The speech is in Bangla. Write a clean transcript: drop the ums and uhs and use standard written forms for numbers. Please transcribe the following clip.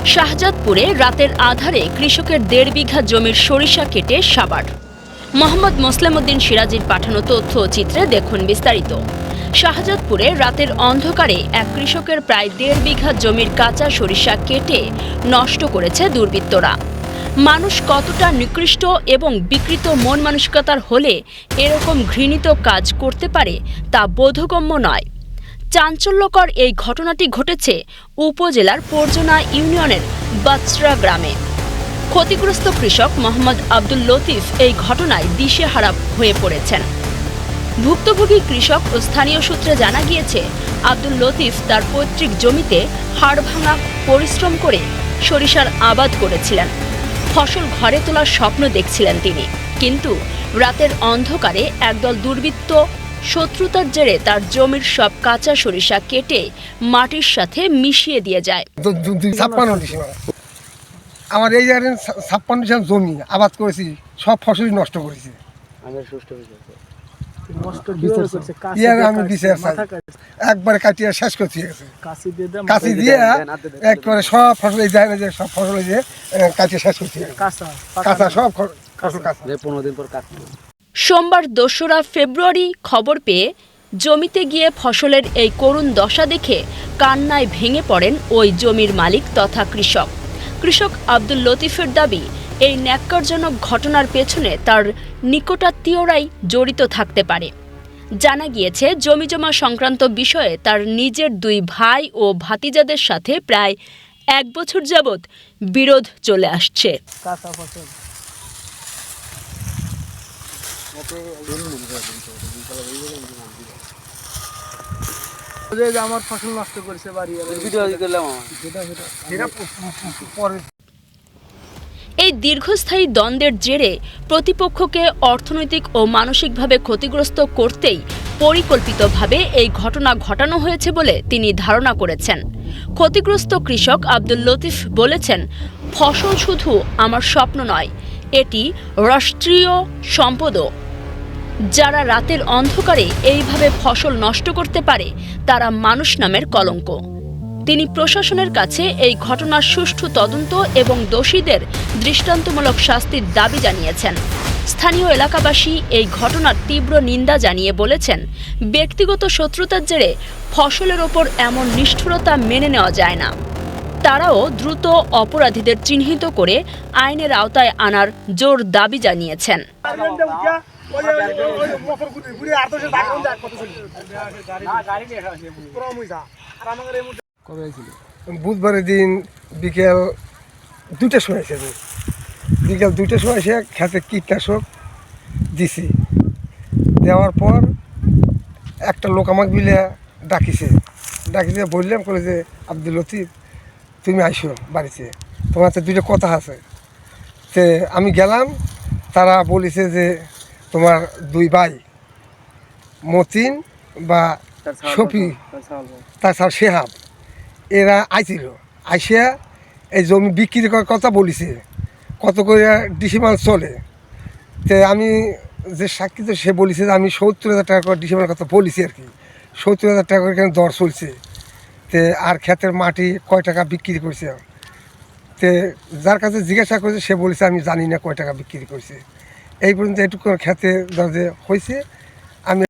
শাহজাদপুরে রাতের আধারে কৃষকের 1.5 বিঘা জমির সরিষা কেটে সাবার। মোহাম্মদ মোসলেম উদ্দিন সিরাজীর পাঠানো তথ্য ও চিত্রে দেখুন বিস্তারিত। শাহজাদপুরে রাতের অন্ধকারে এক কৃষকের প্রায় 1.5 বিঘা জমির কাঁচা সরিষা কেটে নষ্ট করেছে দুর্বৃত্তরা। মানুষ কতটা নিকৃষ্ট এবং বিকৃত মন মানসিকতার হলে এরকম ঘৃণিত কাজ করতে পারে তা বোধগম্য নয়। চাঞ্চল্যকর এই ঘটনাটি ঘটেছে উপজেলার পরজনা ইউনিয়নের বাচরা গ্রামে। ক্ষতিগ্রস্ত কৃষক মোহাম্মদ আব্দুল লতিফ এই ঘটনায় দিশেহারা হয়ে পড়েছেন। ভুক্তভোগী কৃষক ও স্থানীয় সূত্রে জানা গিয়েছে, আব্দুল লতিফ তার পৈতৃক জমিতে হাড়ভাঙা পরিশ্রম করে সরিষার আবাদ করেছিলেন। ফসল ঘরে তোলার স্বপ্ন দেখছিলেন তিনি, কিন্তু রাতের অন্ধকারে একদল দুর্বৃত্ত শত্রুতার জেরে তার জমির সব কাঁচা সরিষা কেটে মাটির সাথে মিশিয়ে দিয়ে যায়। আমার এই জায়গায় 56 জমি আবাদ করেছি, সব ফসলই নষ্ট করেছি। একবারে কাটিয়ে শেষ করছি, কাশি দিয়ে একবারে সব ফসল এই জায়গায় যে সব ফসল কাটিয়ে শেষ করছি, কাঁচা সব ফসল কাঁচা। 15 দিন পর সোমবার 2রা ফেব্রুয়ারি খবর পেয়ে জমিতে গিয়ে ফসলের এই করুণ দশা দেখে কান্নায় ভেঙে পড়েন ওই জমির মালিক তথা কৃষক। কৃষক আব্দুল লতিফের দাবি, এই ন্যাক্কারজনক ঘটনার পেছনে তার নিকটাত্মীয়রাই জড়িত থাকতে পারে। জানা গিয়েছে, জমিজমা সংক্রান্ত বিষয়ে তার নিজের 2 ভাই ও ভাতিজাদের সাথে প্রায় 1 বছর যাবৎ বিরোধ চলে আসছে। আমার ফসল নষ্ট করেছে বাড়ি। এই দীর্ঘস্থায়ী দ্বন্দ্বের জেরে প্রতিপক্ষকে অর্থনৈতিক ও মানসিকভাবে ক্ষতিগ্রস্ত করতেই পরিকল্পিতভাবে এই ঘটনা ঘটানো হয়েছে বলে তিনি ধারণা করেছেন। ক্ষতিগ্রস্ত কৃষক আব্দুল লতিফ বলেছেন, ফসল শুধু আমার স্বপ্ন নয়, এটি রাষ্ট্রীয় সম্পদও। যারা রাতের অন্ধকারে এইভাবে ফসল নষ্ট করতে পারে তারা মানুষ নামের কলঙ্ক। তিনি প্রশাসনের কাছে এই ঘটনার সুষ্ঠু তদন্ত এবং দোষীদের দৃষ্টান্তমূলক শাস্তির দাবি জানিয়েছেন। স্থানীয় এলাকাবাসী এই ঘটনার তীব্র নিন্দা জানিয়ে বলেছেন, ব্যক্তিগত শত্রুতার জেরে ফসলের ওপর এমন নিষ্ঠুরতা মেনে নেওয়া যায় না। তারাও দ্রুত অপরাধীদের চিহ্নিত করে আইনের আওতায় আনার জোর দাবি জানিয়েছেন। বুধবারের দিন বিকেল 2টার সময় এসে এসে খেতে কীটনাশক দিছি। দেওয়ার পর একটা লোক আমাকে মিলে ডাকিছে বললাম করে যে, আব্দুল লতিফ তুমি আইসো বাড়িতে, তোমার তো 2টা কথা আছে। তে আমি গেলাম, তারা বলেছে যে তোমার 2 ভাই মতিন বা শফি তাছাড়া শেহাব এরা আইছিল, আইসিয়া এই জমি বিক্রি করার কথা বলিছে, কত করে ডিসিমাল চলে। তো আমি যে সাক্ষী, তো সে বলেছে যে আমি 70,000 টাকা করে ডিসিমাল কথা বলেছি আর কি, 70,000 টাকা করে এখানে দর চলছে। তে আর ক্ষেতের মাটি কয় টাকা বিক্রি করছে, তে যার কাছে জিজ্ঞাসা করেছে সে বলেছে আমি জানি না কয় টাকা বিক্রি করছে। এই পর্যন্ত এটুকু ক্ষেতে হয়েছে। আমি